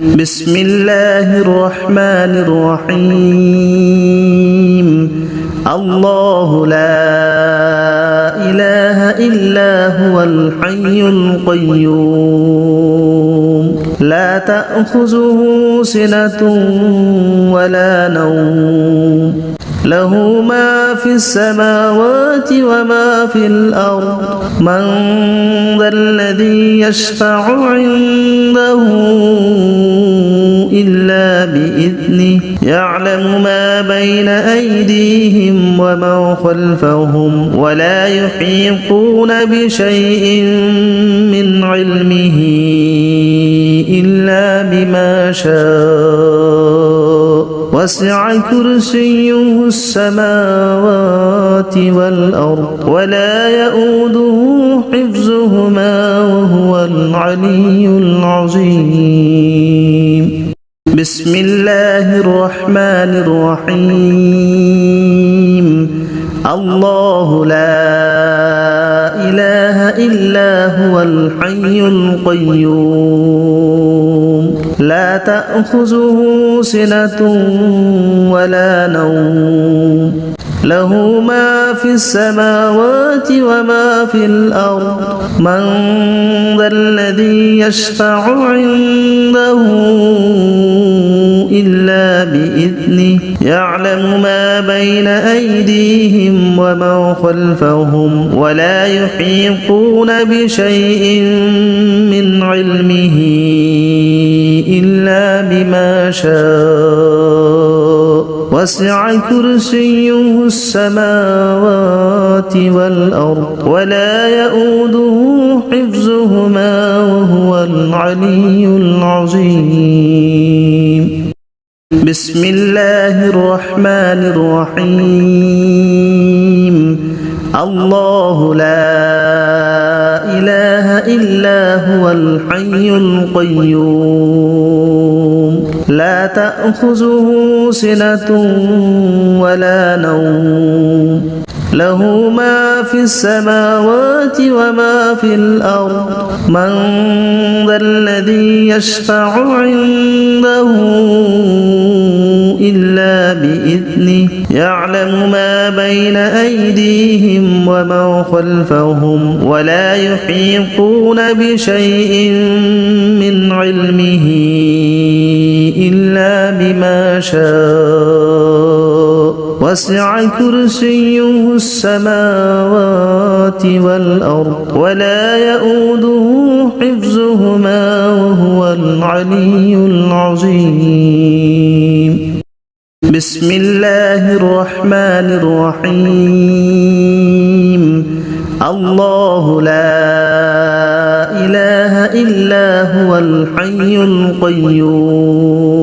بسم الله الرحمن الرحيم الله لا إله إلا هو الحي القيوم لا تأخذه سنة ولا نوم له ما في السماوات وما في الأرض من ذا الذي يشفع عنده إلا بإذنه يعلم ما بين أيديهم وما خلفهم ولا يحيطون بشيء من علمه إلا بما شاء وسع كرسيه السماوات والأرض ولا يؤوده حفظهما وهو العلي العظيم بسم الله الرحمن الرحيم الله لا إله إلا هو الحي القيوم لا تأخذه سنة ولا نوم له ما في السماوات وما في الأرض من ذا الذي يشفع عنده إلا بإذنه يعلم ما بين أيديهم وما خلفهم ولا يحيطون بشيء من علمه إلا بما شاء وسع كرسيه السماوات والأرض ولا يؤوده حفظهما وهو العلي العظيم بسم الله الرحمن الرحيم الله لا إله إلا هو الحي القيوم لا تأخذه سنة ولا نوم له ما في السماوات وما في الأرض من ذا الذي يشفع عنده إلا بإذنه يعلم ما بين أيديهم وما خلفهم ولا يحيطون بشيء من علمه إلا بما شاء وسع كرسيه السماوات والأرض ولا يؤوده حفظهما وهو العلي العظيم بسم الله الرحمن الرحيم الله لا إله إلا هو الحي القيوم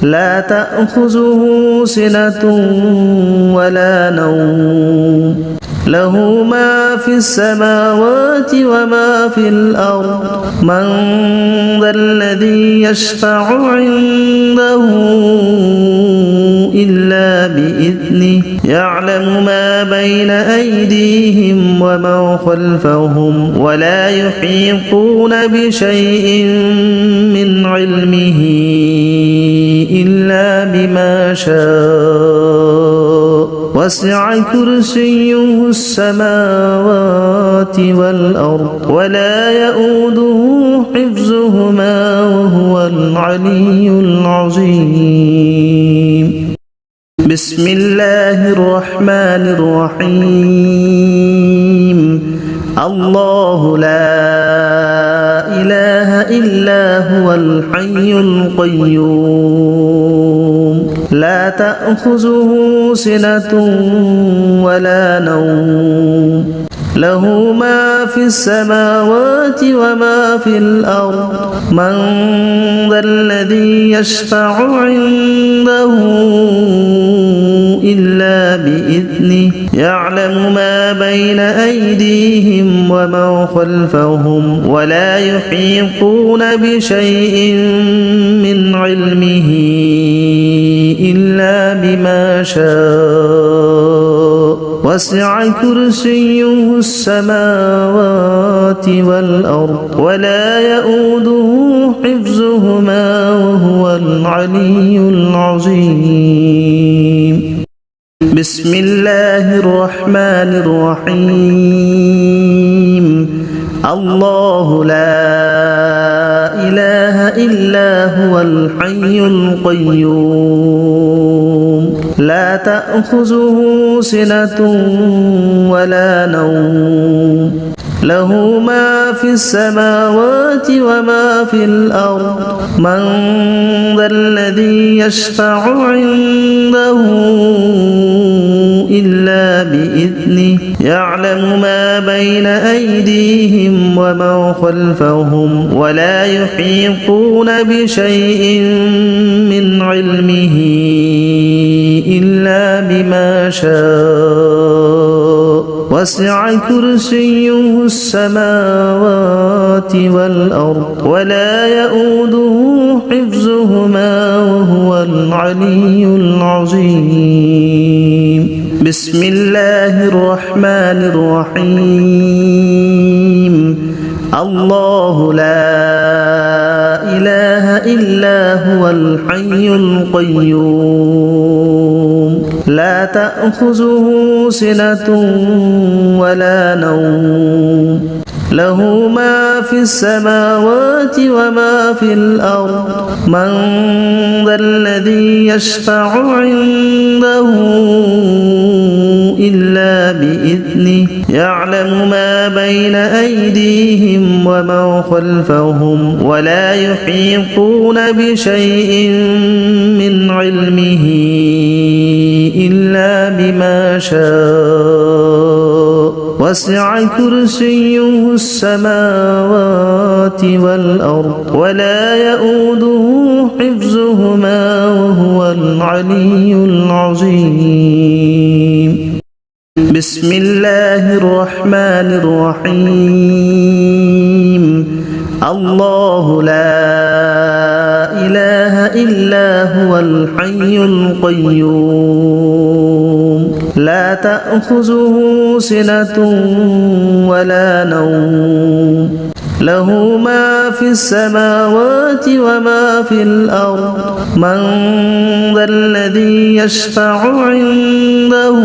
لا تأخذه سنة ولا نوم له ما في السماوات وما في الأرض من ذا الذي يشفع عنده إلا بإذنه يعلم ما بين أيديهم وما خلفهم ولا يحيطون بشيء من علمه إلا بما شاء وسع كرسيه السماوات والأرض ولا يؤوده حفظهما وهو العلي العظيم بسم الله الرحمن الرحيم الله لا إله إلا هو الحي القيوم لا تأخذه سنة ولا نوم له ما في السماوات وما في الأرض من ذا الذي يشفع عنده إلا بإذنه يعلم ما بين أيديهم وما خلفهم ولا يحيطون بشيء من علمه إلا بما شاء وسع كرسيه السماوات والأرض ولا يؤوده حفظهما وهو العلي العظيم بسم الله الرحمن الرحيم الله لا إله إلا هو الحي القيوم لا تأخذه سنة ولا نوم له ما في السماوات وما في الأرض من ذا الذي يشفع عنده إلا بإذنه يعلم ما بين أيديهم وما خلفهم ولا يحيطون بشيء من علمه إلا بما شاء وسع كرسيه السماوات والأرض ولا يؤوده حفظهما وهو العلي العظيم بسم الله الرحمن الرحيم الله لا إله إلا هو الحي القيوم لا تأخذه سنة ولا نوم له ما في السماوات وما في الأرض من ذا الذي يشفع عنده إلا بإذنه يعلم ما بين أيديهم وما خلفهم ولا يحيطون بشيء من علمه إلا بما شاء وسع كرسيه السماوات والأرض ولا يؤوده حفظهما وهو العلي العظيم بسم الله الرحمن الرحيم الله لا إله إلا هو الحي القيوم لا تأخذه سنة ولا نوم له ما في السماوات وما في الأرض من ذا الذي يشفع عنده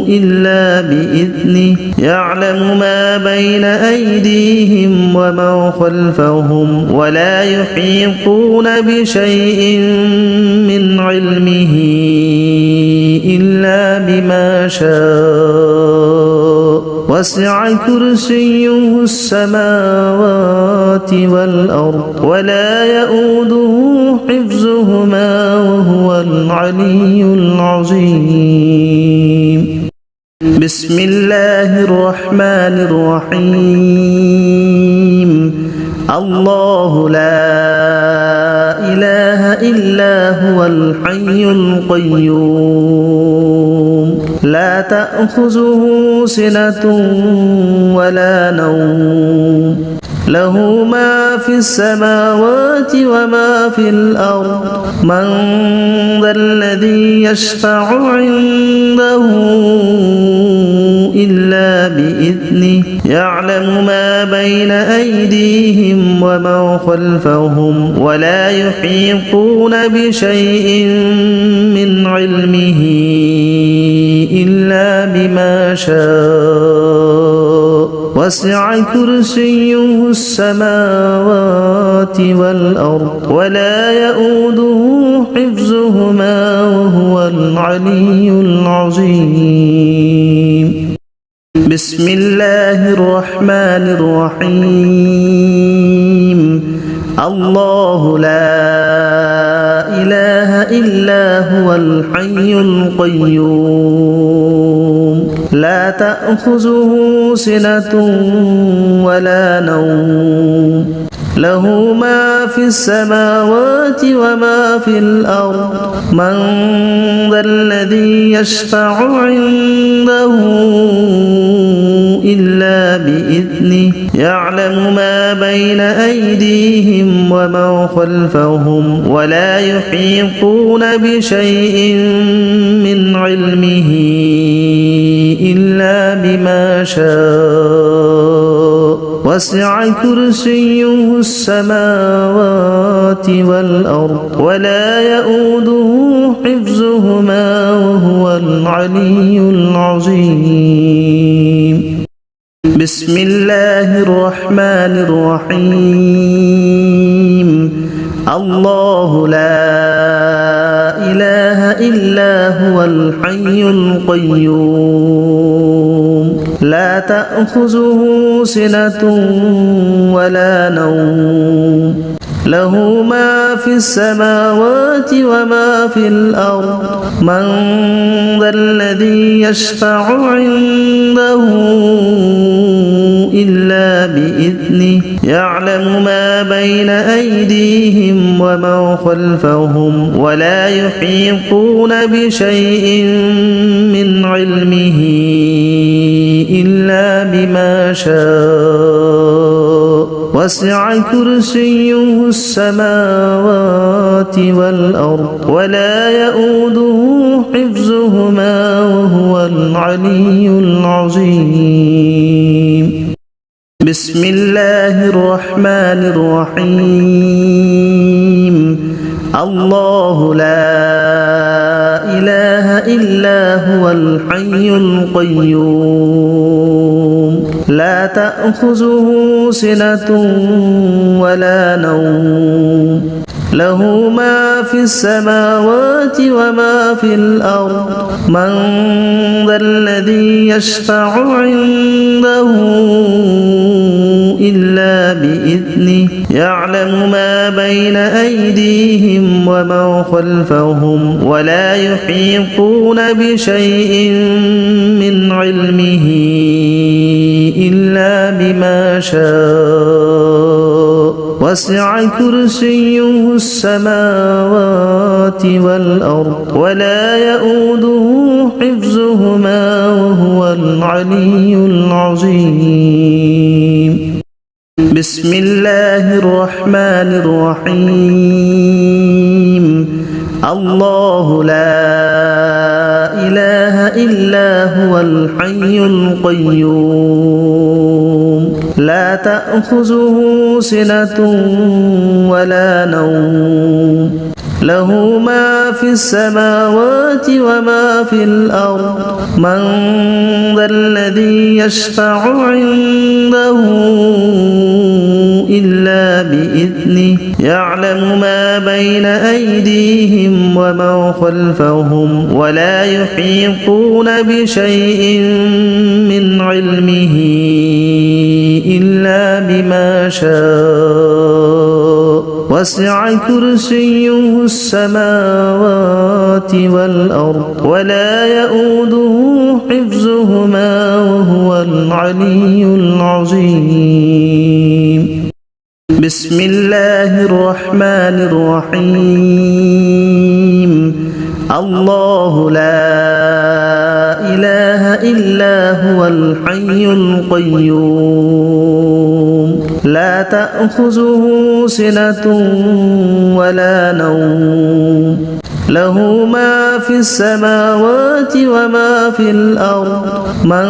إلا بإذنه يعلم ما بين أيديهم وما خلفهم ولا يحيطون بشيء من علمه إلا بما شاء وسع كرسيه السماوات والأرض ولا يؤوده حفظهما وهو العلي العظيم بسم الله الرحمن الرحيم الله لا إله إلا هو الحي القيوم لا تأخذه سنة ولا نوم له ما في السماوات وما في الأرض من ذا الذي يشفع عنده إلا بإذنه يعلم ما بين أيديهم وما خلفهم ولا يحيطون بشيء من علمه إلا بما شاء وسع كرسيه السماوات والأرض ولا يؤوده حفظهما وهو العلي العظيم بسم الله الرحمن الرحيم الله لا إله إلا هو الحي القيوم لا تأخذه سنة ولا نوم له ما في السماوات وما في الأرض من ذا الذي يشفع عنده إلا بإذنه يعلم ما بين أيديهم وما خلفهم ولا يحيطون بشيء من علمه إلا بما شاء وسع كرسيه السماوات والأرض ولا يؤوده حفظهما وهو العلي العظيم. بسم الله الرحمن الرحيم. الله لا إله إلا هو الحي القيوم لا تأخذه سنة ولا نوم له ما في السماوات وما في الأرض من ذا الذي يشفع عنده إلا بإذنه يعلم ما بين أيديهم وما خلفهم ولا يحيطون بشيء من علمه إلا بما شاء وسع كرسيه السماوات والأرض ولا يؤوده حفظهما وهو العلي العظيم. بسم الله الرحمن الرحيم. الله لا إله إلا هو الحي القيوم لا تأخذه سنة ولا نوم له ما في السماوات وما في الأرض من ذا الذي يشفع عنده إلا بإذنه يعلم ما بين أيديهم وما خلفهم ولا يحيطون بشيء من علمه إلا بما شاء وسع كرسيه السماوات والأرض ولا يؤوده حفظهما وهو العلي العظيم. بسم الله الرحمن الرحيم. الله لا إله إلا هو الحي القيوم لا تأخذه سنة ولا نوم له ما في السماوات وما في الأرض من ذا الذي يشفع عنده إلا بإذنه يعلم ما بين أيديهم وما خلفهم ولا يحيطون بشيء من علمه إلا بما شاء وسع كرسيه السماوات والأرض ولا يؤوده حفظهما وهو العلي العظيم. بسم الله الرحمن الرحيم. الله لا إله إلا هو الحي القيوم لا تأخذه سنة ولا نوم له ما في السماوات وما في الأرض من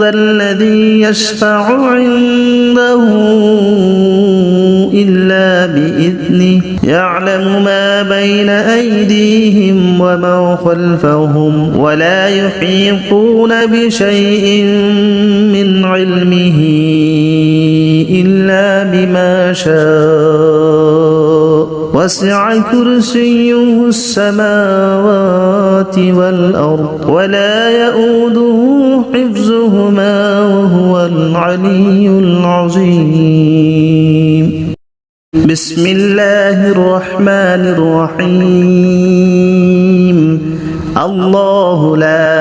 ذا الذي يشفع عنده إلا بإذنه يعلم ما بين أيديهم وما خلفهم ولا يحيطون بشيء من علمه إلا بما شاء وسع كرسيه السماوات والأرض ولا يؤوده حفظهما وهو العلي العظيم. بسم الله الرحمن الرحيم. الله لا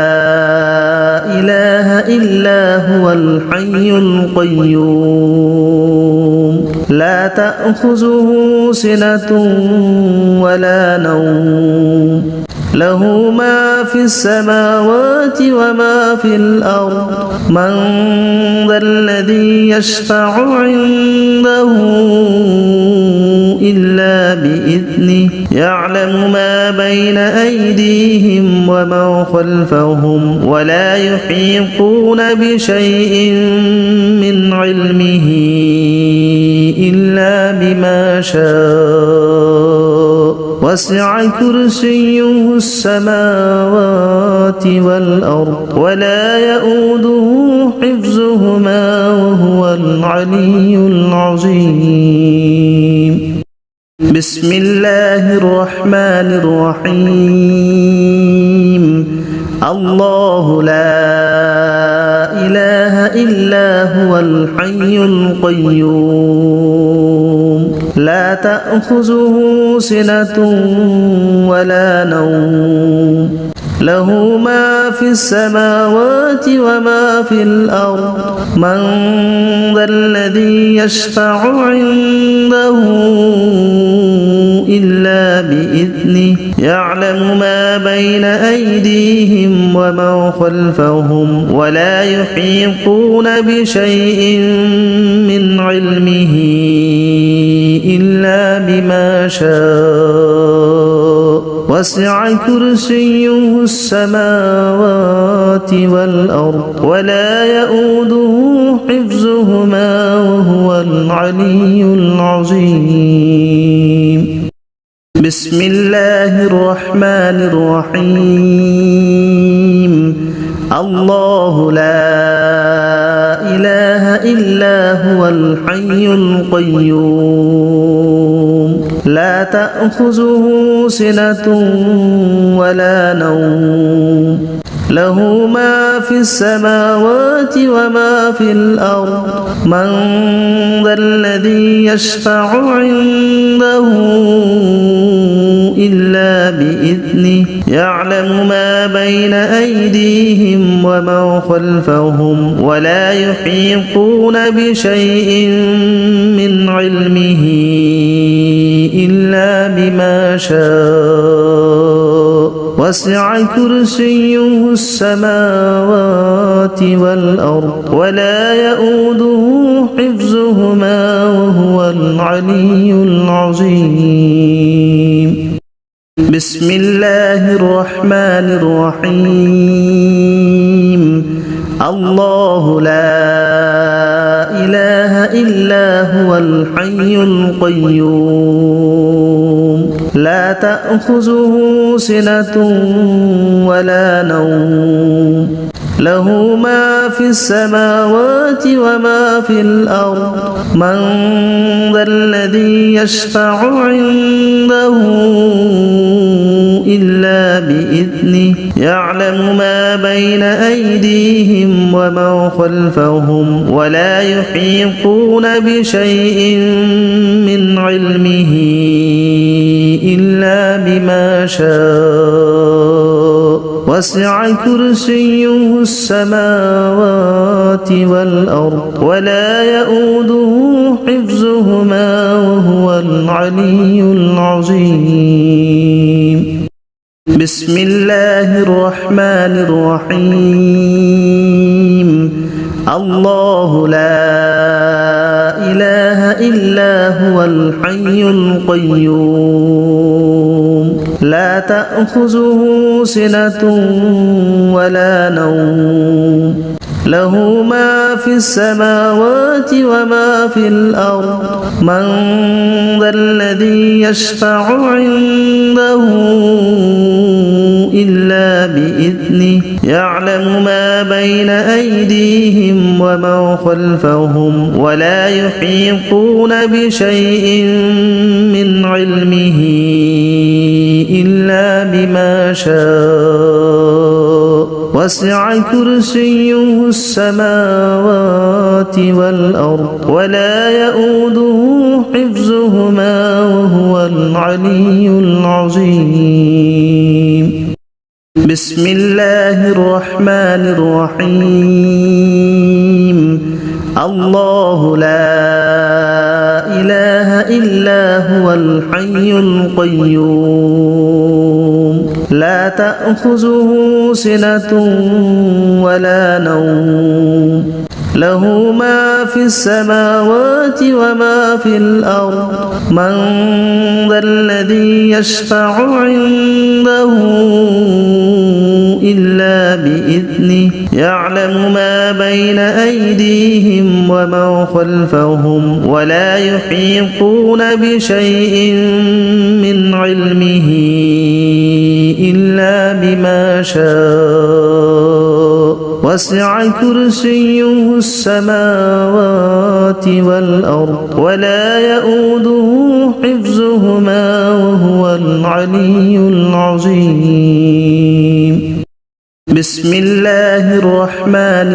إله إلا هو الحي القيوم لا تأخذه سنة ولا نوم له ما في السماوات وما في الأرض من ذا الذي يشفع عنده إلا بإذنه بإذنه يعلم ما بين أيديهم وما خلفهم ولا يحيطون بشيء من علمه إلا بما شاء وسع كرسيه السماوات والأرض ولا يؤوده حفظهما وهو العلي العظيم. بسم الله الرحمن الرحيم. الله لا إله إلا هو الحي القيوم لا تأخذه سنة ولا نوم له ما في السماوات وما في الأرض من ذا الذي يشفع عنده إلا بإذنه يعلم ما بين أيديهم وما خلفهم ولا يحيطون بشيء من علمه إلا بما شاء وسع كرسيه السماوات والأرض ولا يؤوده حفظهما وهو العلي العظيم. بسم الله الرحمن الرحيم. الله لا إله إلا هو الحي القيوم لا تأخذه سنة ولا نوم له ما في السماوات وما في الأرض من ذا الذي يشفع عنده إلا بإذنه يعلم ما بين أيديهم وما خلفهم ولا يحيطون بشيء من علمه إلا بما شاء وسع كرسيه السماوات والأرض ولا يؤوده حفظهما وهو العلي العظيم. بسم الله الرحمن الرحيم. الله لا إله إلا هو الحي القيوم لا تأخذه سنة ولا نوم له ما في السماوات وما في الأرض من ذا الذي يشفع عنده إلا بإذنه يعلم ما بين أيديهم وما خلفهم ولا يحيطون بشيء من علمه إلا بما شاء وسع كرسيه السماوات والأرض ولا يؤوده حفظهما وهو العلي العظيم. بسم الله الرحمن الرحيم. الله لا إله إلا هو الحي القيوم لا تأخذه سنة ولا نوم له ما في السماوات وما في الأرض من ذا الذي يشفع عنده إلا بإذنه يعلم ما بين أيديهم وما خلفهم ولا يحيطون بشيء من علمه إلا بما شاء وسع كرسيه السماوات والأرض ولا يؤوده حفظهما وهو العلي العظيم. بسم الله الرحمن الرحيم. الله لا إله إلا هو الحي القيوم لا تأخذه سنة ولا نوم له ما في السماوات وما في الأرض من ذا الذي يشفع عنده إلا بإذنه يعلم ما بين أيديهم وما خلفهم ولا يحيطون بشيء من علمه إلا بما شاء وسع كرسيه السماوات والأرض ولا يؤوده حفظهما وهو العلي العظيم بسم الله الرحمن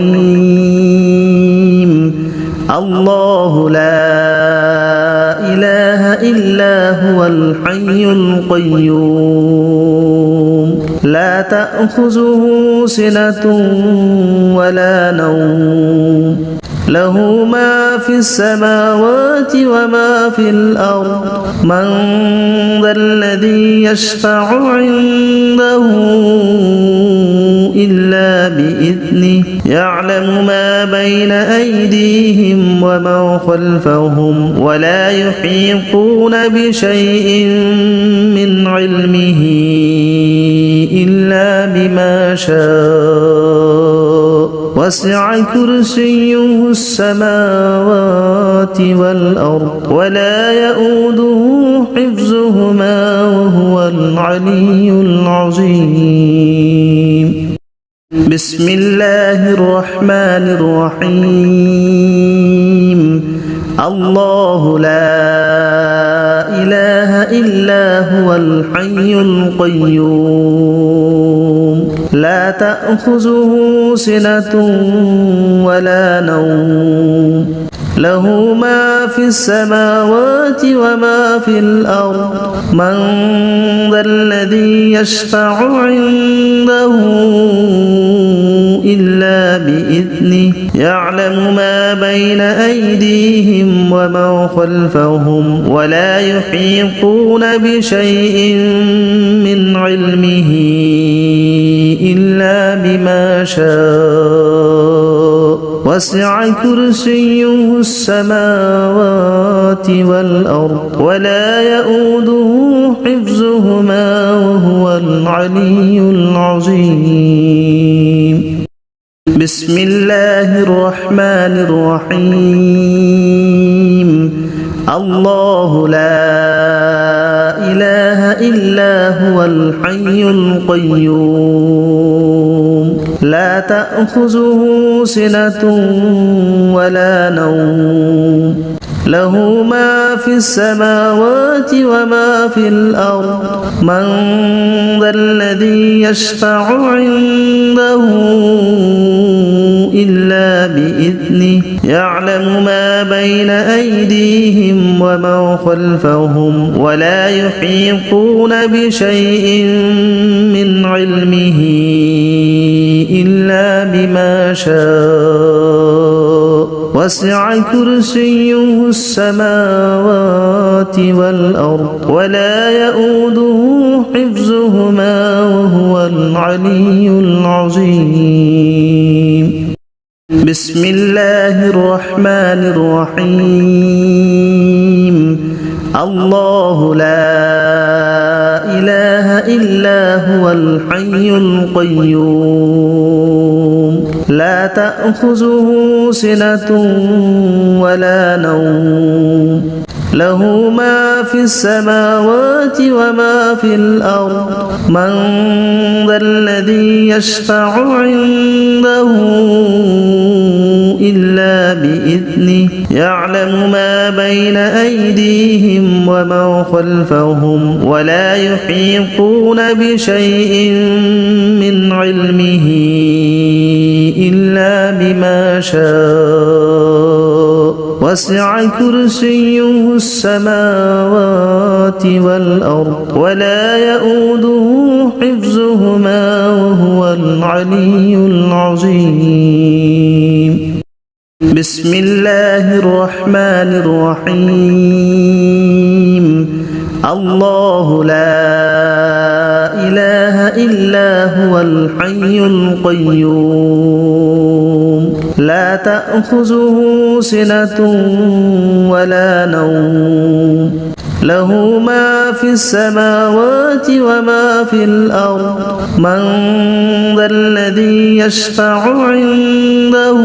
الرحيم الله لا إله إلا هو الحي القيوم لا تأخذه سنة ولا نوم له ما في السماوات وما في الأرض من ذا الذي يشفع عنده إلا بإذنه يعلم ما بين أيديهم وما خلفهم ولا يحيطون بشيء من علمه إلا بما شاء وسع كرسيه السماوات والأرض ولا يؤوده حفظهما وهو العلي العظيم بسم الله الرحمن الرحيم الله لا إله إلا هو الحي القيوم لا تأخذه سنة ولا نوم له ما في السماوات وما في الأرض من ذا الذي يشفع عنده إلا بإذنه يعلم ما بين أيديهم وما خلفهم ولا يحيطون بشيء من علمه إلا بما شاء وسع كرسيه السماوات والأرض ولا يؤوده حفظهما وهو العلي العظيم بسم الله الرحمن الرحيم الله لا إله إلا هو الحي القيوم لا تأخذه سنة ولا نوم له ما في السماوات وما في الأرض من ذا الذي يشفع عنده إلا بإذنه يعلم ما بين أيديهم وما خلفهم ولا يحيطون بشيء من علمه إلا بما شاء وسع كرسيه السماوات والأرض ولا يؤوده حفظهما وهو العلي العظيم بسم الله الرحمن الرحيم الله لا إله إلا هو الحي القيوم لا تأخذه سنة ولا نوم له ما في السماوات وما في الأرض من ذا الذي يشفع عنده إلا بإذنه يعلم ما بين أيديهم وما خلفهم ولا يحيطون بشيء من علمه إلا بما شاء وسع كرسيه السماوات والأرض ولا يؤوده حفظهما وهو العلي العظيم بسم الله الرحمن الرحيم الله لا إله إلا هو الحي القيوم لا تأخذه سنة ولا نوم له ما في السماوات وما في الأرض من ذا الذي يشفع عنده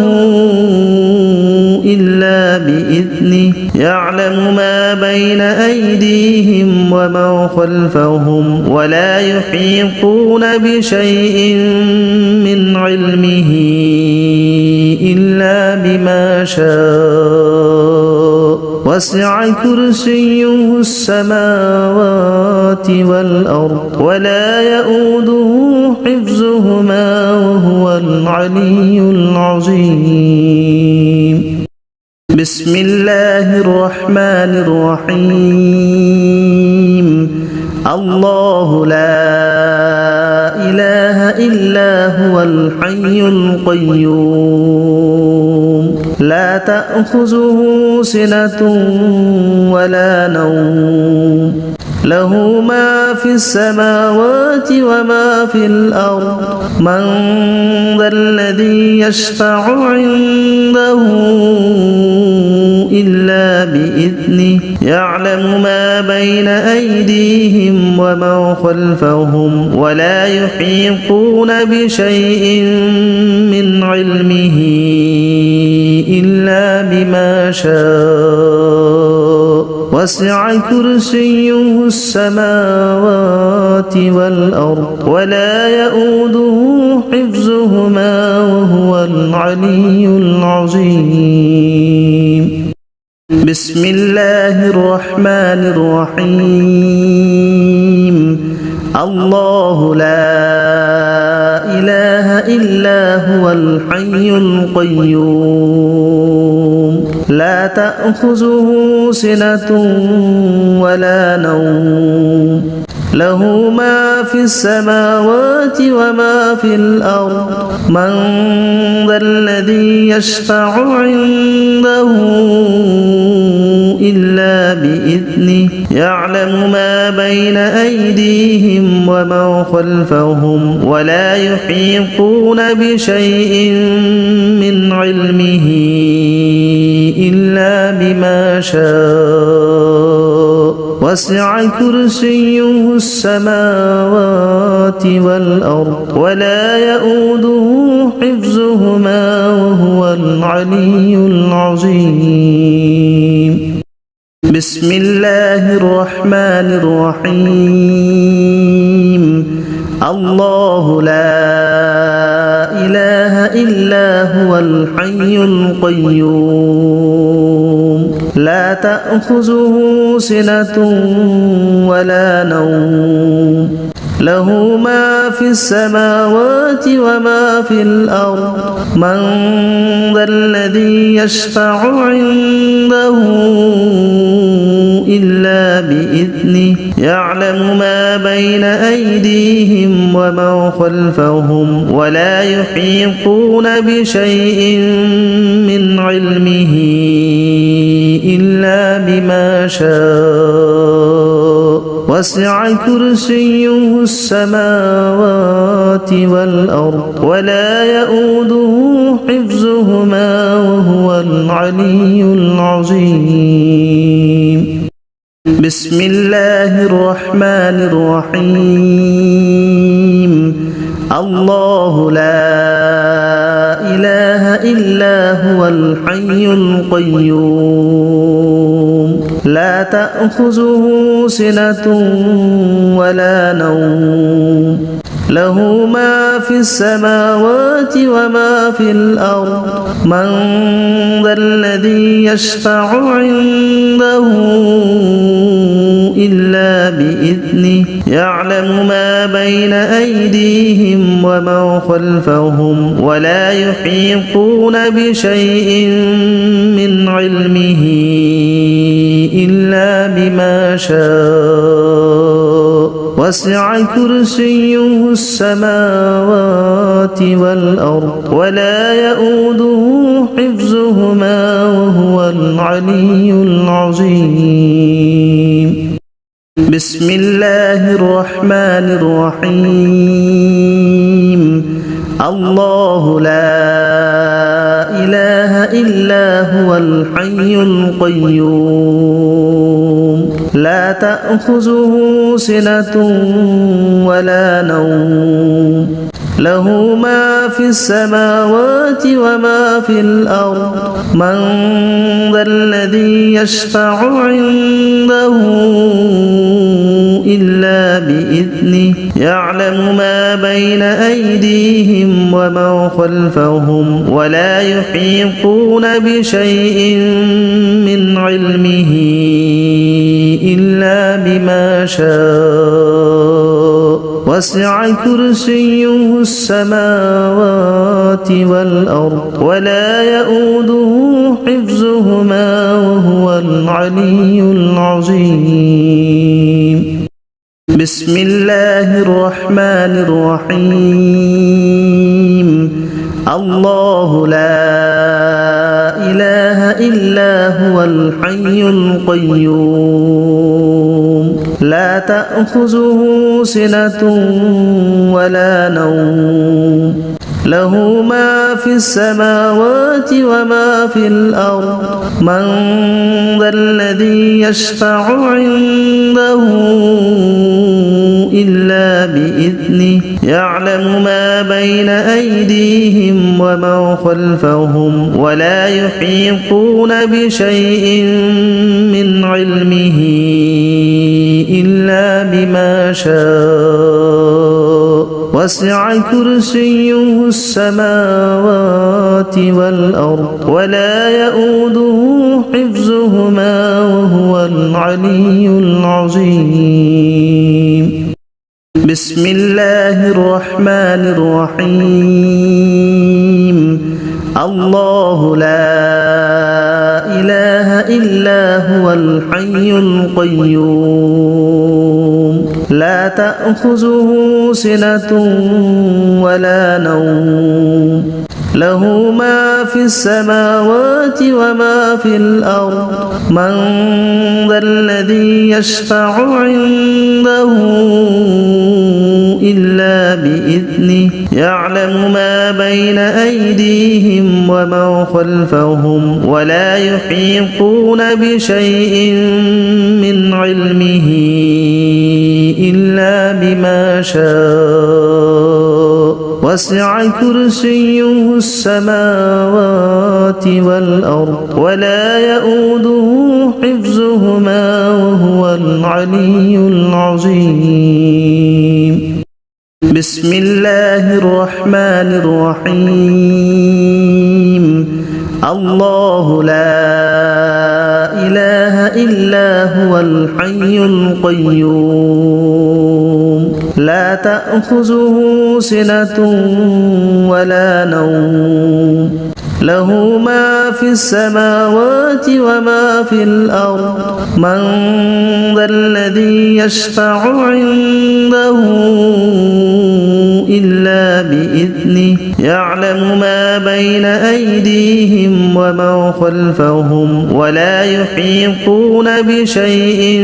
إلا بإذنه يعلم ما بين أيديهم وما خلفهم ولا يحيطون بشيء من علمه إلا بما شاء وسع كرسيه السماوات والأرض ولا يؤوده حفظهما وهو العلي العظيم بسم الله الرحمن الرحيم الله لا إله إلا هو الحي القيوم لا تأخذه سنة ولا نوم له ما في السماوات وما في الأرض من ذا الذي يشفع عنده إلا بإذنه يعلم ما بين أيديهم وما خلفهم ولا يحيطون بشيء من علمه إلا بما شاء وسع كرسيه السماوات والأرض ولا يؤوده حفظهما وهو العلي العظيم بسم الله الرحمن الرحيم الله لا إله إلا هو الحي القيوم لا تأخذه سنة ولا نوم له ما في السماوات وما في الأرض من ذا الذي يشفع عنده إلا بإذنه يعلم ما بين أيديهم وما خلفهم ولا يحيطون بشيء من علمه إلا بما شاء وسع كرسيه السماوات والأرض ولا يؤوده حفظهما وهو العلي العظيم بسم الله الرحمن الرحيم الله لا إله إلا هو الحي القيوم لا تأخذه سنة ولا نوم له ما في السماوات وما في الأرض من ذا الذي يشفع عنده إلا بإذنه يعلم ما بين أيديهم وما خلفهم ولا يحيطون بشيء من علمه إلا بما شاء وسع كرسيه السماوات والأرض ولا يؤوده حفظهما وهو العلي العظيم بسم الله الرحمن الرحيم الله لا إله إلا هو الحي القيوم لا تأخذه سنة ولا نوم له ما في السماوات وما في الأرض من ذا الذي يشفع عنده إلا بإذنه يعلم ما بين أيديهم وما خلفهم ولا يحيطون بشيء من علمه إلا بما شاء وسع كرسيه السماوات والأرض ولا يؤوده حفظهما وهو العلي العظيم بسم الله الرحمن الرحيم الله لا إله إلا هو الحي القيوم لا تأخذه سنة ولا نوم له ما في السماوات وما في الأرض من ذا الذي يشفع عنده إلا بإذنه يعلم ما بين أيديهم وما خلفهم ولا يحيطون بشيء من علمه إلا بما شاء وسع كرسيه السماوات والأرض ولا يؤوده حفظهما وهو العلي العظيم بسم الله الرحمن الرحيم الله لا إله إلا هو الحي القيوم لا تأخذه سنة ولا نوم له ما في السماوات وما في الأرض من ذا الذي يشفع عنده إلا بإذنه يعلم ما بين أيديهم وما خلفهم ولا يحيطون بشيء من علمه إلا بما شاء وسع كرسيه السماوات والأرض ولا يؤوده حفظهما وهو العلي العظيم بسم الله الرحمن الرحيم الله لا إله إلا هو الحي القيوم لا تأخذه سنة ولا نوم له ما في السماوات وما في الأرض من ذا الذي يشفع عنده إلا بإذنه يعلم ما بين أيديهم وما خلفهم ولا يحيطون بشيء من علمه إلا بما شاء وسع كرسيه السماوات والأرض ولا يؤوده حفظهما وهو العلي العظيم بسم الله الرحمن الرحيم الله لا إله إلا هو الحي القيوم لا تأخذه سنة ولا نوم له ما في السماوات وما في الأرض من ذا الذي يشفع عنده إلا بإذنه يعلم ما بين أيديهم وما خلفهم ولا يحيطون بشيء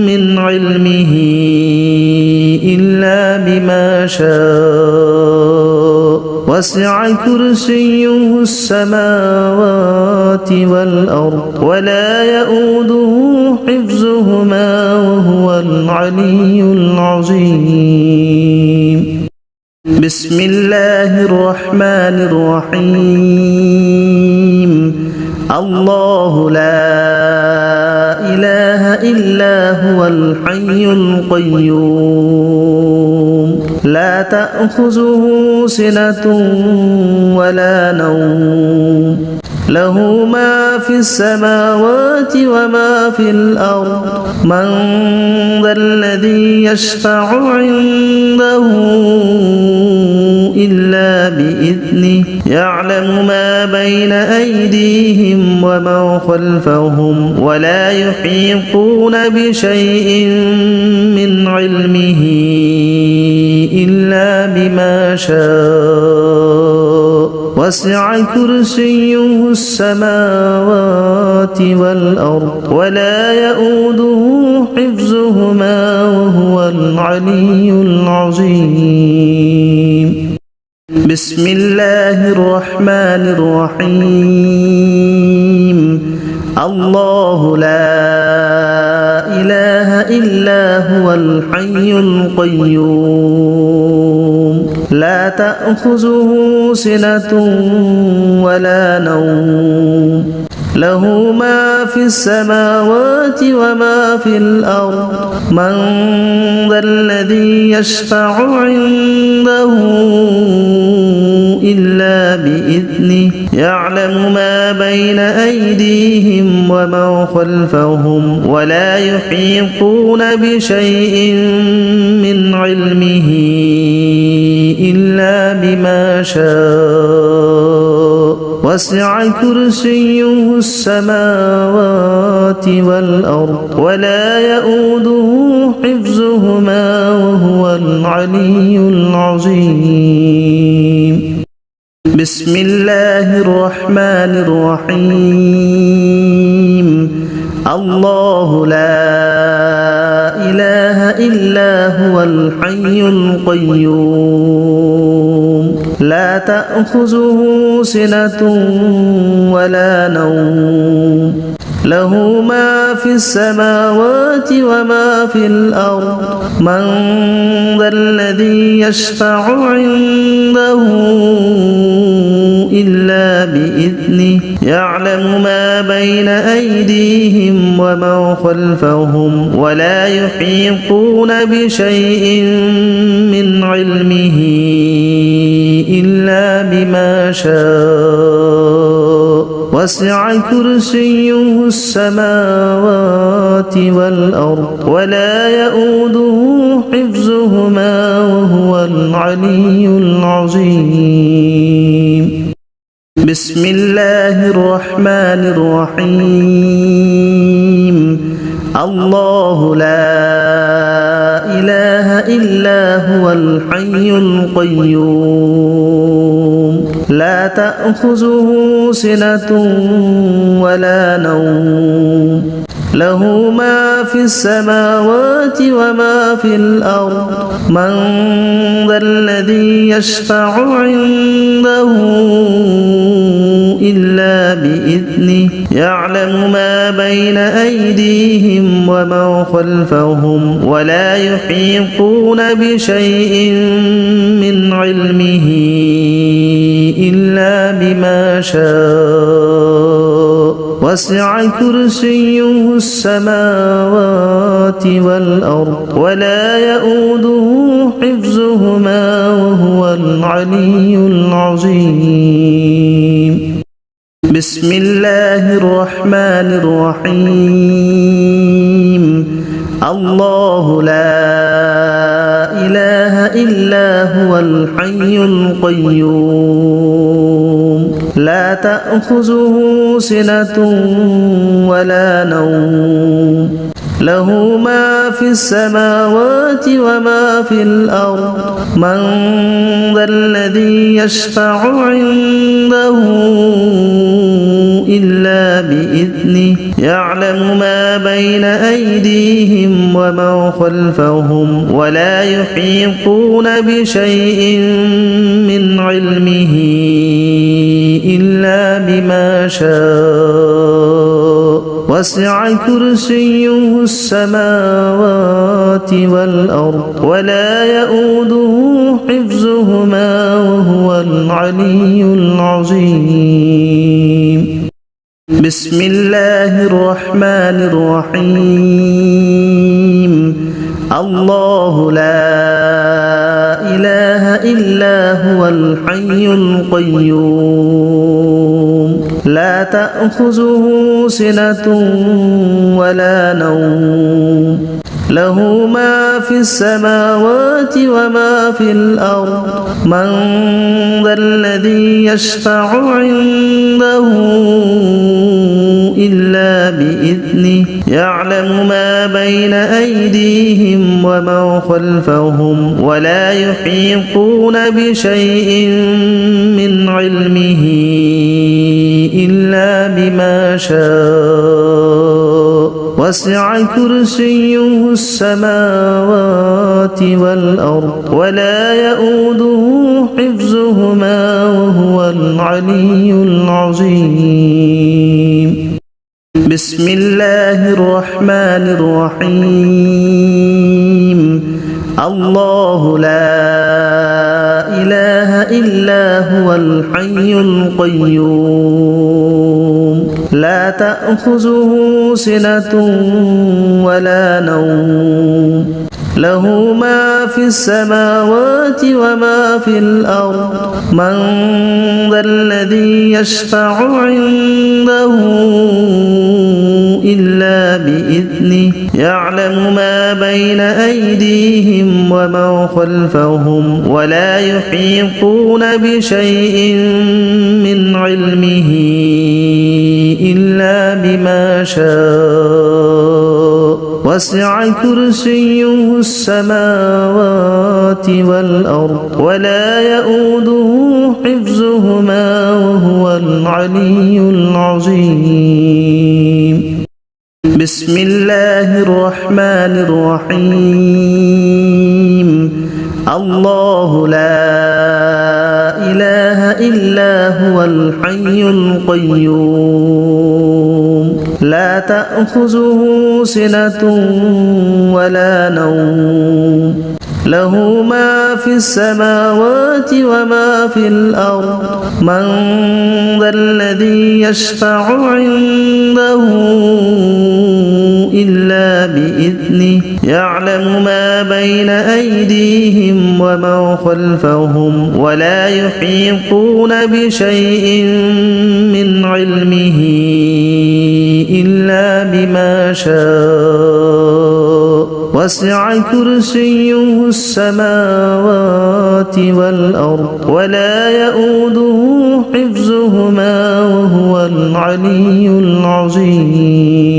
من علمه إلا بما شاء وسع كرسيه السماوات والأرض ولا يؤوده حفظهما وهو العلي العظيم بسم الله الرحمن الرحيم الله لا إله إلا هو الحي القيوم لا تأخذه سنة ولا نوم له ما في السماوات وما في الأرض من ذا الذي يشفع عنده إلا بإذنه يعلم ما بين أيديهم وما خلفهم ولا يحيطون بشيء من علمه إلا بما شاء وسع كرسيه السماوات والأرض ولا يؤوده حفظهما وهو العلي العظيم بسم الله الرحمن الرحيم الله لا إله إلا هو الحي القيوم لا تأخذه سنة ولا نوم له ما في السماوات وما في الأرض من ذا الذي يشفع عنده إلا بإذنه يعلم ما بين أيديهم وما خلفهم ولا يحيطون بشيء من علمه إلا بما شاء وسع كرسيه السماوات والأرض ولا يؤوده حفظهما وهو العلي العظيم بسم الله الرحمن الرحيم الله لا إله إلا هو الحي القيوم لا تأخذه سنة ولا نوم له ما في السماوات وما في الأرض من ذا الذي يشفع عنده إلا بإذنه يعلم ما بين أيديهم وما خلفهم ولا يحيطون بشيء من علمه إلا بما شاء وسع كرسيه السماوات والأرض ولا يؤوده حفظهما وهو العلي العظيم بسم الله الرحمن الرحيم الله لا إله إلا هو الحي القيوم لا تأخذه سنة ولا نوم له ما في السماوات وما في الأرض من ذا الذي يشفع عنده إلا بإذنه يعلم ما بين أيديهم وما خلفهم ولا يحيطون بشيء من علمه إلا بما شاء وسع كرسيه السماوات والأرض ولا يؤوده حفظهما وهو العلي العظيم بسم الله الرحمن الرحيم الله لا إله إلا هو الحي القيوم لا تأخذه سنة ولا نوم له ما في السماوات وما في الأرض من ذا الذي يشفع عنده إلا بإذنه يعلم ما بين أيديهم وما خلفهم ولا يحيطون بشيء من علمه إلا بما شاء وسع كرسيه السماوات والأرض ولا يؤوده حفظهما وهو العلي العظيم بسم الله الرحمن الرحيم الله لا إله إلا هو الحي القيوم لا تأخذه سنة ولا نوم له ما في السماوات وما في الأرض من ذا الذي يشفع عنده إلا بإذنه يعلم ما بين أيديهم وما خلفهم ولا يحيطون بشيء من علمه إلا بما شاء وسع كرسيه السماوات والأرض ولا يؤوده حفظهما وهو العلي العظيم بسم الله الرحمن الرحيم الله لا إله إلا هو الحي القيوم لا تأخذه سنة ولا نوم له ما في السماوات وما في الأرض من ذا الذي يشفع عنده إلا بإذنه يعلم ما بين أيديهم وما خلفهم ولا يحيطون بشيء من علمه إلا بما شاء وسع كرسيه السماوات والأرض ولا يؤوده حفظهما وهو العلي العظيم بسم الله الرحمن الرحيم الله لا إله إلا هو الحي القيوم لا تأخذه سنة ولا نوم له ما في السماوات وما في الأرض من ذا الذي يشفع عنده إلا بإذنه يعلم ما بين أيديهم وما خلفهم ولا يحيطون بشيء من علمه إلا بما شاء وسع كرسيه السماوات والأرض ولا يؤوده حفظهما وهو العلي العظيم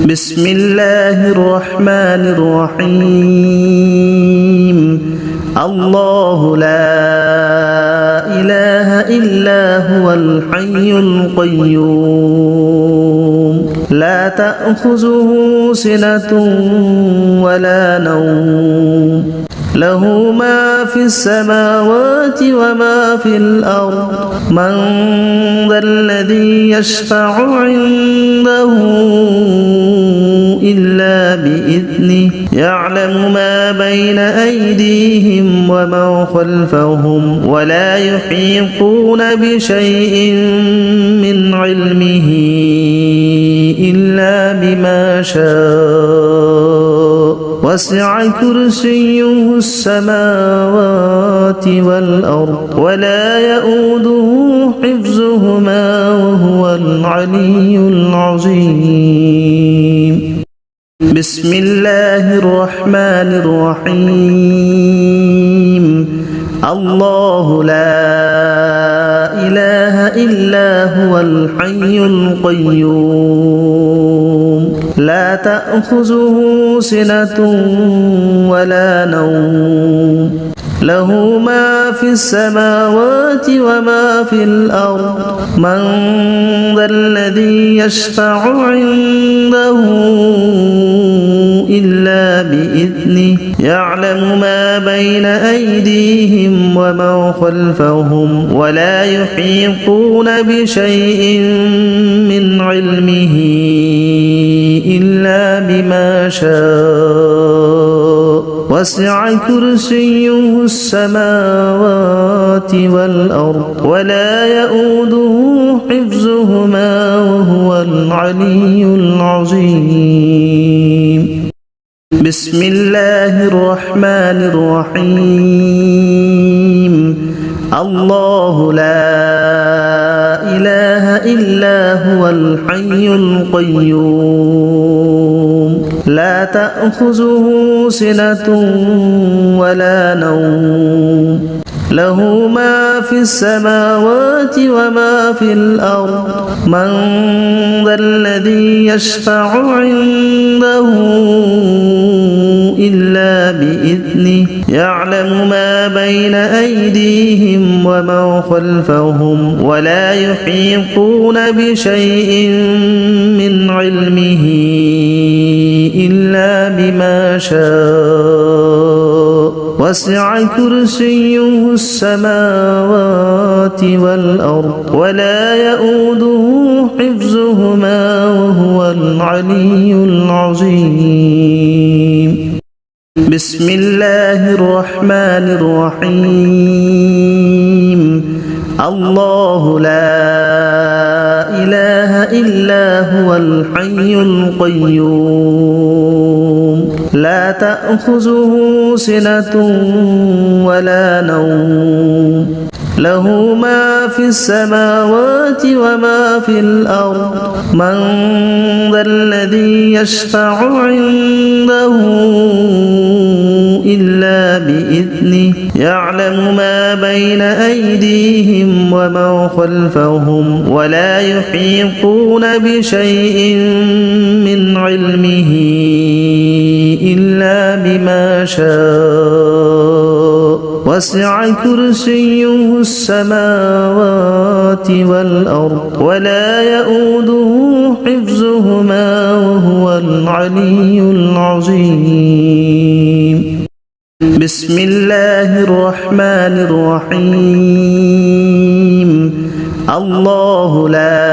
بسم الله الرحمن الرحيم الله لا إله إلا هو الحي القيوم لا تأخذه سنة ولا نوم له ما في السماوات وما في الأرض من ذا الذي يشفع عنده إلا بإذنه يعلم ما بين أيديهم وما خلفهم ولا يحيطون بشيء من علمه إلا بما شاء وسع كرسيه السماوات والأرض ولا يؤوده حفظهما وهو العلي العظيم بسم الله الرحمن الرحيم الله لا إله إلا هو الحي القيوم لا تأخذه سنة ولا نوم له ما في السماوات وما في الأرض من ذا الذي يشفع عنده إلا بإذنه يعلم ما بين أيديهم وما خلفهم ولا يحيطون بشيء من علمه إلا بما شاء وسع كرسيه السماوات والأرض ولا يؤوده حفظهما وهو العلي العظيم بسم الله الرحمن الرحيم الله لا إله إلا هو الحي القيوم لا تأخذه سنة ولا نوم له ما في السماوات وما في الأرض من ذا الذي يشفع عنده إلا بإذنه يعلم ما بين أيديهم ومن خلفهم ولا يحيطون بشيء من علمه إلا بما شاء وسع كرسيه السماوات والأرض ولا يؤوده حفظهما وهو العلي العظيم. بسم الله الرحمن الرحيم. الله لا إله إلا هو الحي القيوم لا تأخذه سنة ولا نوم له ما في السماوات وما في الأرض من ذا الذي يشفع عنده إلا بإذنه يعلم ما بين أيديهم ومن خلفهم ولا يحيطون بشيء من علمه إلا بما شاء وسع كرسيه السماوات والأرض ولا يؤوده حفظهما وهو العلي العظيم. بسم الله الرحمن الرحيم. الله لا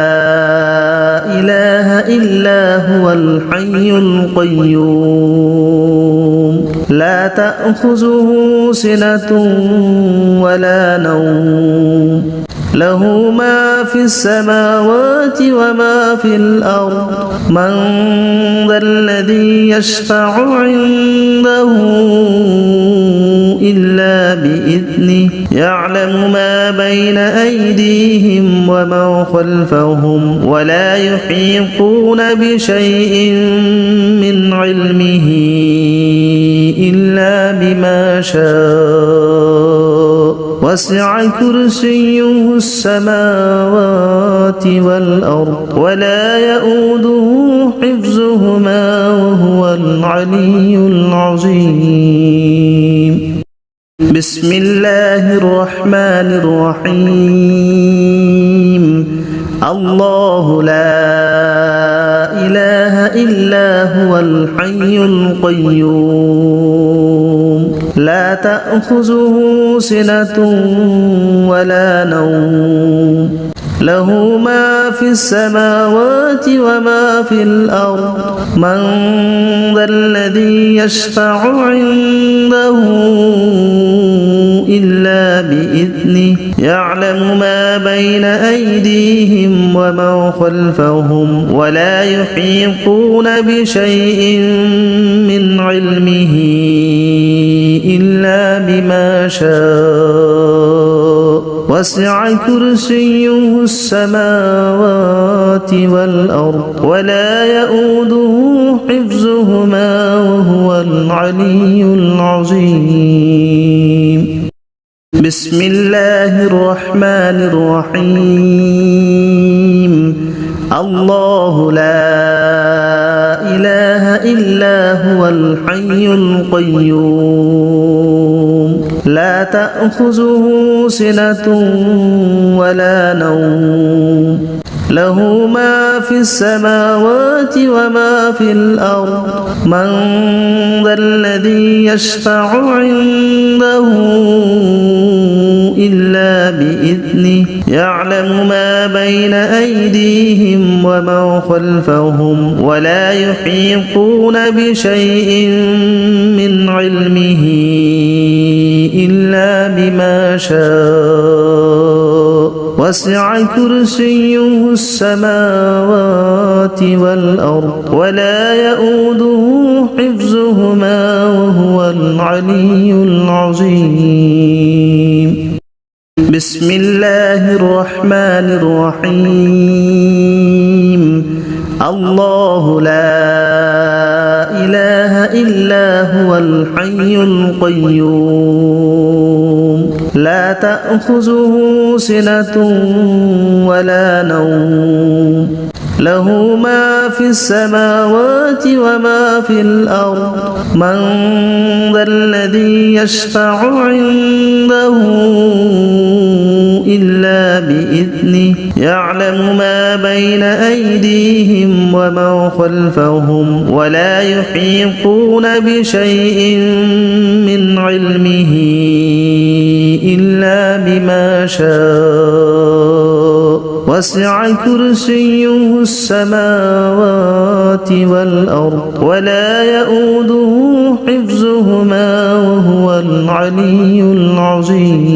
إله إلا هو الحي القيوم لا تأخذه سنة ولا نوم له ما في السماوات وما في الأرض من ذا الذي يشفع عنده إلا بإذنه يعلم ما بين أيديهم ومن خلفهم ولا يحيطون بشيء من علمه إلا بما شاء وسع كرسيه السماوات والأرض ولا يؤوده حفظهما وهو العلي العظيم. بسم الله الرحمن الرحيم. الله لا إله إلا هو الحي القيوم لا تأخذه سنة ولا نوم له ما في السماوات وما في الأرض من ذا الذي يشفع عنده إلا بإذنه يعلم ما بين أيديهم ومن خلفهم ولا يحيطون بشيء من علمه إلا بما شاء وسع كرسيه السماوات والأرض ولا يؤوده حفظهما وهو العلي العظيم. بسم الله الرحمن الرحيم. الله لا إله إلا هو الحي القيوم لا تأخذه سنة ولا نوم له ما في السماوات وما في الأرض من ذا الذي يشفع عنده إلا بإذنه يعلم ما بين أيديهم ومن خلفهم ولا يحيطون بشيء من علمه إلا بما شاء وسع كرسيه السماوات والأرض ولا يؤوده حفظهما وهو العلي العظيم. بسم الله الرحمن الرحيم. الله لا إله إلا هو الحي القيوم لا تأخذه سنة ولا نوم له ما في السماوات وما في الأرض من ذا الذي يشفع عنده إلا بإذنه يعلم ما بين أيديهم وما خلفهم ولا يحيطون بشيء من علمه إلا بما شاء وسع كرسيه السماوات والأرض ولا يؤوده حفظهما وهو العلي العظيم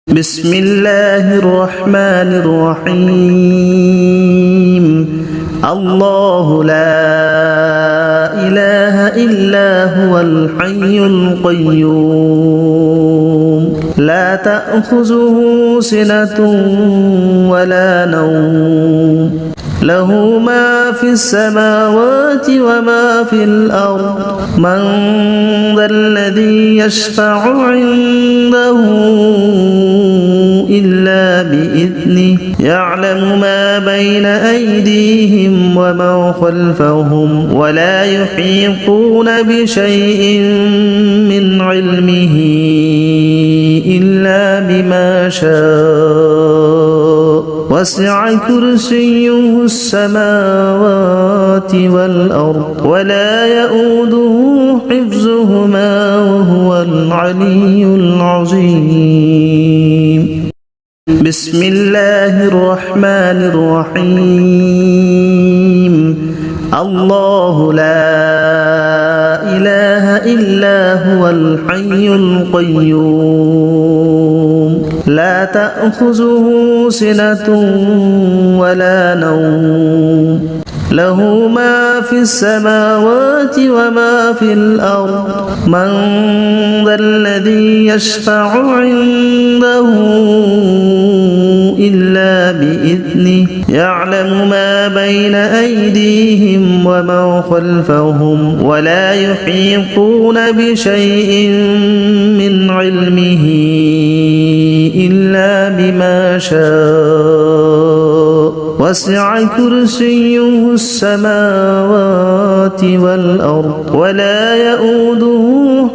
بسم الله الرحمن الرحيم الله لا إله إلا هو الحي القيوم لا تأخذه سنة ولا نوم له ما في السماوات وما في الأرض من ذا الذي يشفع عنده إلا بإذنه يعلم ما بين أيديهم وما خلفهم ولا يحيطون بشيء من علمه إلا بما شاء وسع كرسيه السماوات والأرض ولا يؤوده حفظهما وهو العلي العظيم بسم الله الرحمن الرحيم الله لا إله إلا هو الحي القيوم لا تأخذه سنة ولا نوم له ما في السماوات وما في الأرض من ذا الذي يشفع عنده إلا بإذنه يعلم ما بين أيديهم وما خلفهم ولا يحيطون بشيء من علمه إلا بما شاء وسع كرسيه السماوات والأرض ولا يؤوده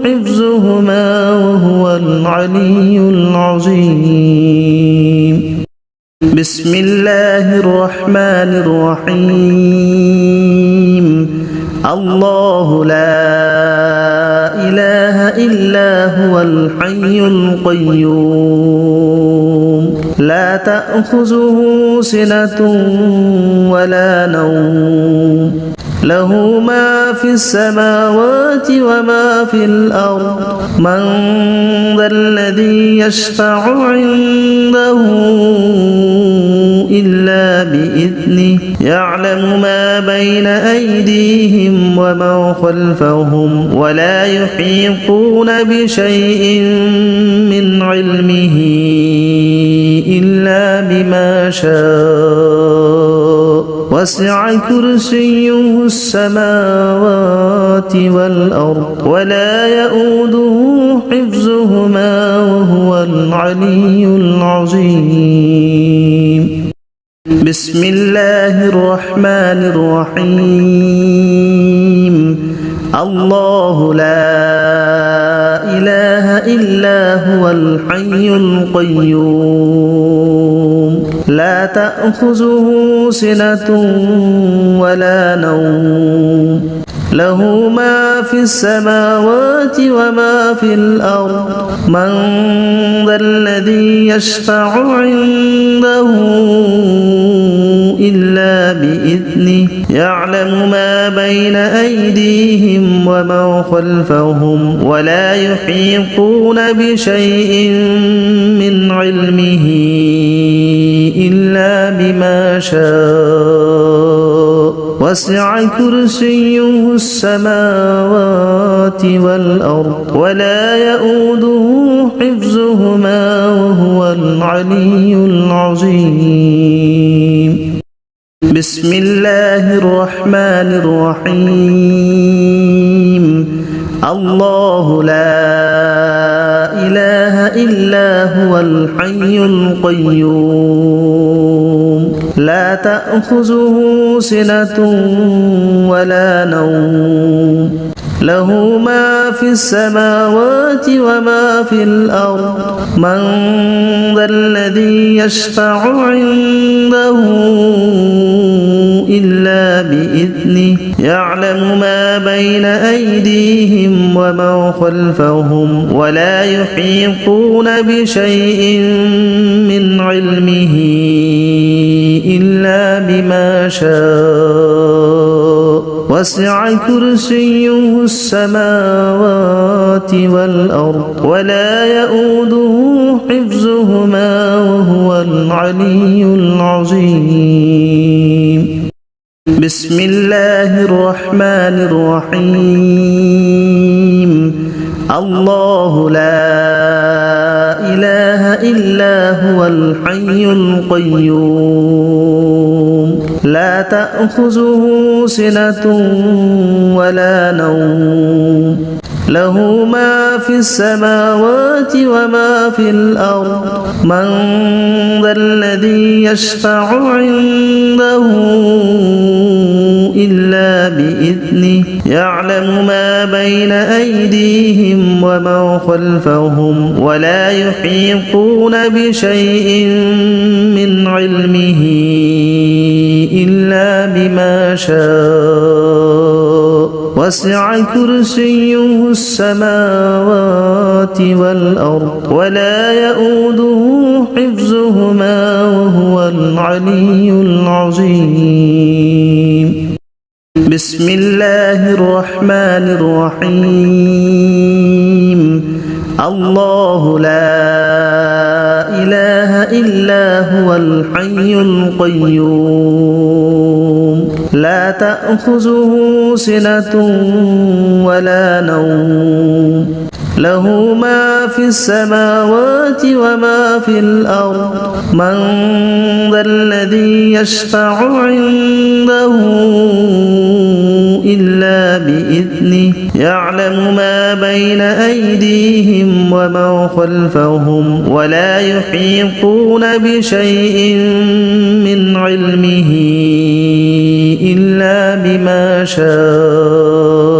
حفظهما وهو العلي العظيم بسم الله الرحمن الرحيم الله لا إله إلا هو الحي القيوم لا تأخذه سنة ولا نوم له ما في السماوات وما في الأرض من ذا الذي يشفع عنده إلا بإذنه يعلم ما بين أيديهم وما خلفهم ولا يحيطون بشيء من علمه إلا بما شاء وسع كرسيه السماوات والأرض ولا يؤوده حفظهما وهو العلي العظيم بسم الله الرحمن الرحيم الله لا إله إلا هو الحي القيوم لا تأخذه سنة ولا نوم له ما في السماوات وما في الأرض من ذا الذي يشفع عنده إلا بإذنه يعلم ما بين أيديهم وما خلفهم ولا يحيطون بشيء من علمه إلا بما شاء وسع كرسيه السماوات والأرض ولا يؤوده حفظهما وهو العلي العظيم بسم الله الرحمن الرحيم الله لا إله إلا هو الحي القيوم لا تأخذه سنة ولا نوم له ما في السماوات وما في الأرض من ذا الذي يشفع عنده إلا بإذنه يعلم ما بين أيديهم وما خلفهم ولا يحيطون بشيء من علمه إلا بما شاء وسع كرسيه السماوات والأرض ولا يؤوده حفظهما وهو العلي العظيم بسم الله الرحمن الرحيم الله لا إله إلا هو الحي القيوم لا تأخذه سنة ولا نوم له ما في السماوات وما في الأرض من ذا الذي يشفع عنده إلا بإذنه يعلم ما بين أيديهم وما خلفهم ولا يحيطون بشيء من علمه إلا بما شاء وسع كرسيه السماوات والأرض ولا يؤوده حفظهما وهو العلي العظيم بسم الله الرحمن الرحيم الله لا إله إلا هو الحي القيوم لا تأخذه سنة ولا نوم له ما في السماوات وما في الأرض من ذا الذي يشفع عنده إلا بإذنه يعلم ما بين أيديهم وما خلفهم ولا يحيطون بشيء من علمه إلا بما شاء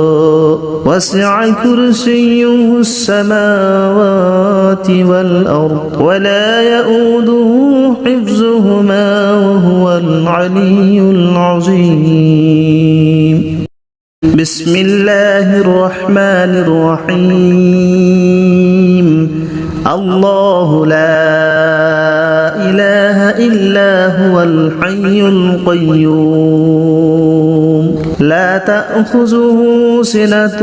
وسع كرسيه السماوات والأرض ولا يؤوده حفظهما وهو العلي العظيم بسم الله الرحمن الرحيم الله لا إله إلا هو الحي القيوم لا تأخذه سنة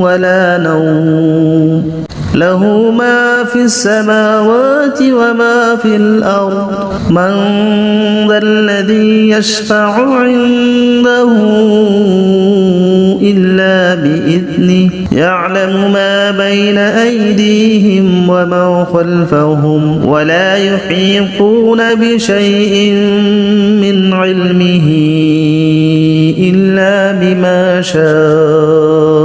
ولا نوم له ما في السماوات وما في الأرض من ذا الذي يشفع عنده إلا بإذنه يعلم ما بين أيديهم وما خلفهم ولا يحيطون بشيء من علمه إلا بما شاء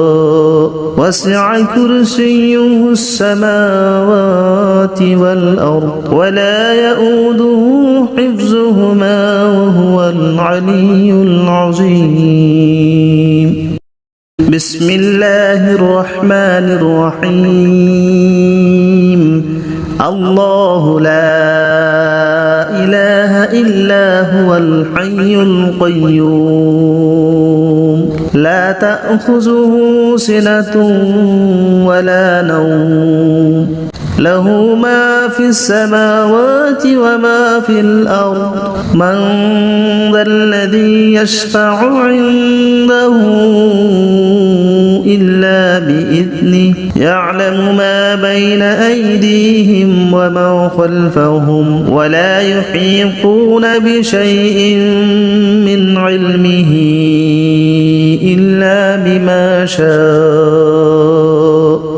وسع كرسيه السماوات والأرض ولا يؤوده حفظهما وهو العلي العظيم بسم الله الرحمن الرحيم الله لا إله إلا هو الحي القيوم لا تأخذه سنة ولا نوم له ما في السماوات وما في الأرض من ذا الذي يشفع عنده إلا بإذنه يعلم ما بين أيديهم وما خلفهم ولا يحيطون بشيء من علمه إلا بما شاء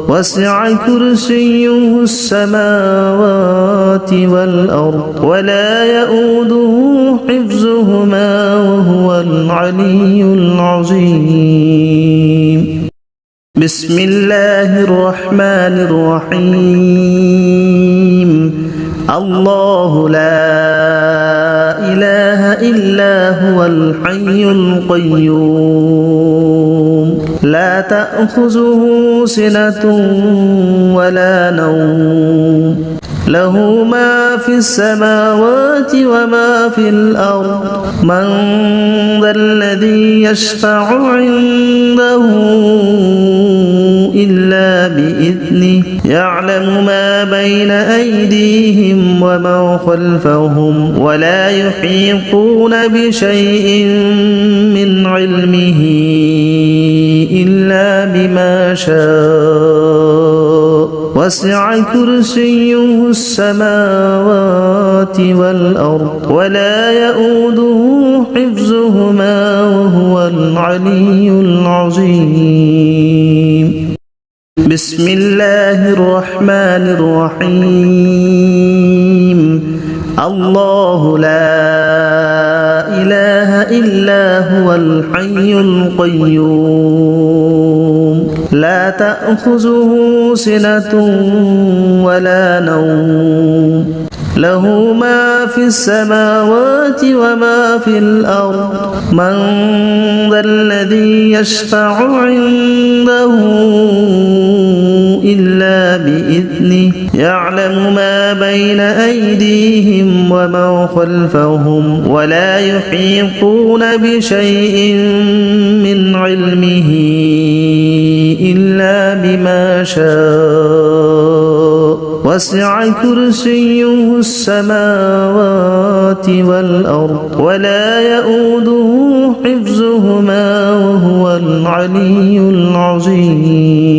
وسع كرسيه السماوات والأرض ولا يؤوده حفظهما وهو العلي العظيم بسم الله الرحمن الرحيم الله لا إلا هو الحي القيوم لا تأخذه سنة ولا نوم له ما في السماوات وما في الأرض من ذا الذي يشفع عنده إلا بإذنه يعلم ما بين أيديهم وما خلفهم ولا يحيطون بشيء من علمه إلا بما شاء وسع كرسيه السماوات والأرض ولا يؤوده حفظهما وهو العلي العظيم بسم الله الرحمن الرحيم الله لا إله إلا هو الحي القيوم لا تأخذه سنة ولا نوم له ما في السماوات وما في الأرض من ذا الذي يشفع عنده إلا بإذنه يعلم ما بين أيديهم وما خلفهم ولا يحيطون بشيء من علمه إلا بما شاء وسع كرسيه السماوات والأرض ولا يؤوده حفظهما وهو العلي العظيم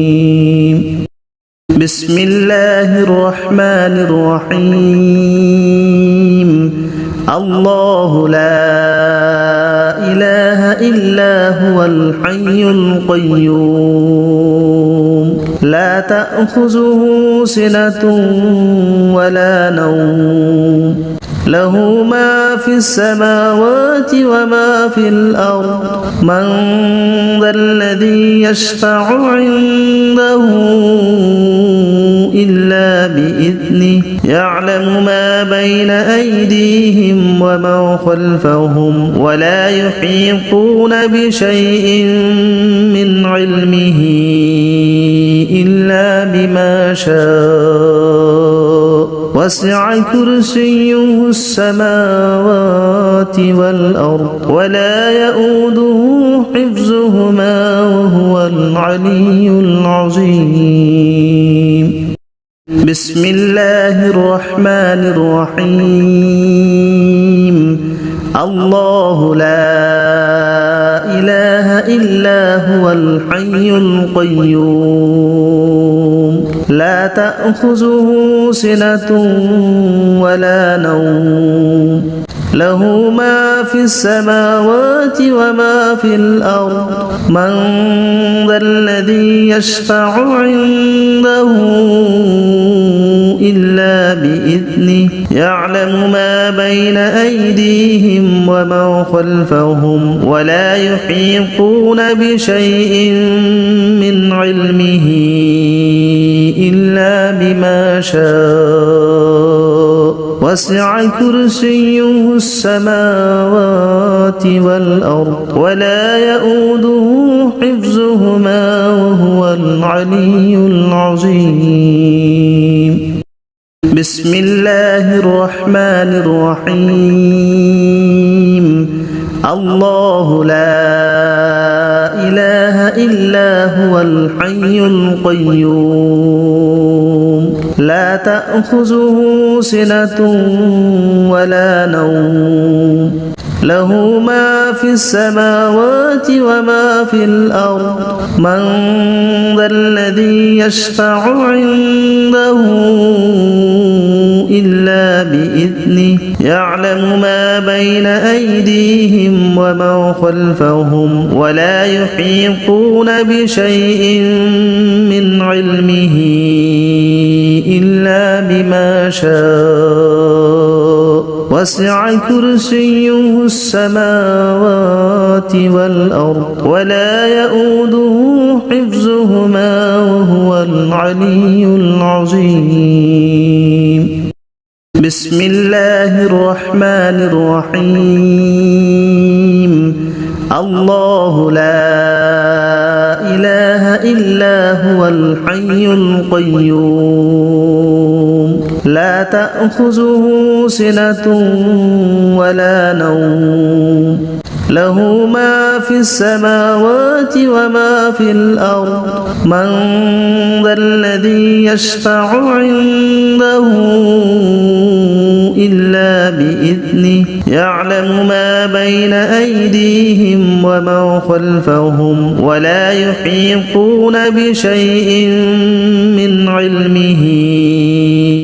بسم الله الرحمن الرحيم الله لا إله إلا هو الحي القيوم لا تأخذه سنة ولا نوم له ما في السماوات وما في الأرض من ذا الذي يشفع عنده إلا بإذنه يعلم ما بين أيديهم وما خلفهم ولا يحيطون بشيء من علمه إلا بما شاء وسع كرسيه السماوات والأرض ولا يؤوده حفظهما وهو العلي العظيم بسم الله الرحمن الرحيم الله لا إله إلا هو الحي القيوم لا تأخذه سنة ولا نوم له ما في السماوات وما في الأرض من ذا الذي يشفع عنده إلا بإذنه يعلم ما بين أيديهم وما خلفهم ولا يحيطون بشيء من علمه إلا بما شاء وسع كرسيه السماوات والأرض ولا يؤوده حفظهما وهو العلي العظيم بسم الله الرحمن الرحيم الله لا إله إلا هو الحي القيوم لا تأخذه سنة ولا نوم له ما في السماوات وما في الأرض من ذا الذي يشفع عنده إلا بإذنه يعلم ما بين أيديهم وما خلفهم ولا يحيطون بشيء من علمه إلا بما شاء وسع كرسيه السماوات والأرض ولا يؤوده حفظهما وهو العلي العظيم بسم الله الرحمن الرحيم الله لا إله إلا هو الحي القيوم لا تأخذه سنة ولا نوم له ما في السماوات وما في الأرض من ذا الذي يشفع عنده إلا بإذنه يعلم ما بين أيديهم وما خلفهم ولا يحيطون بشيء من علمه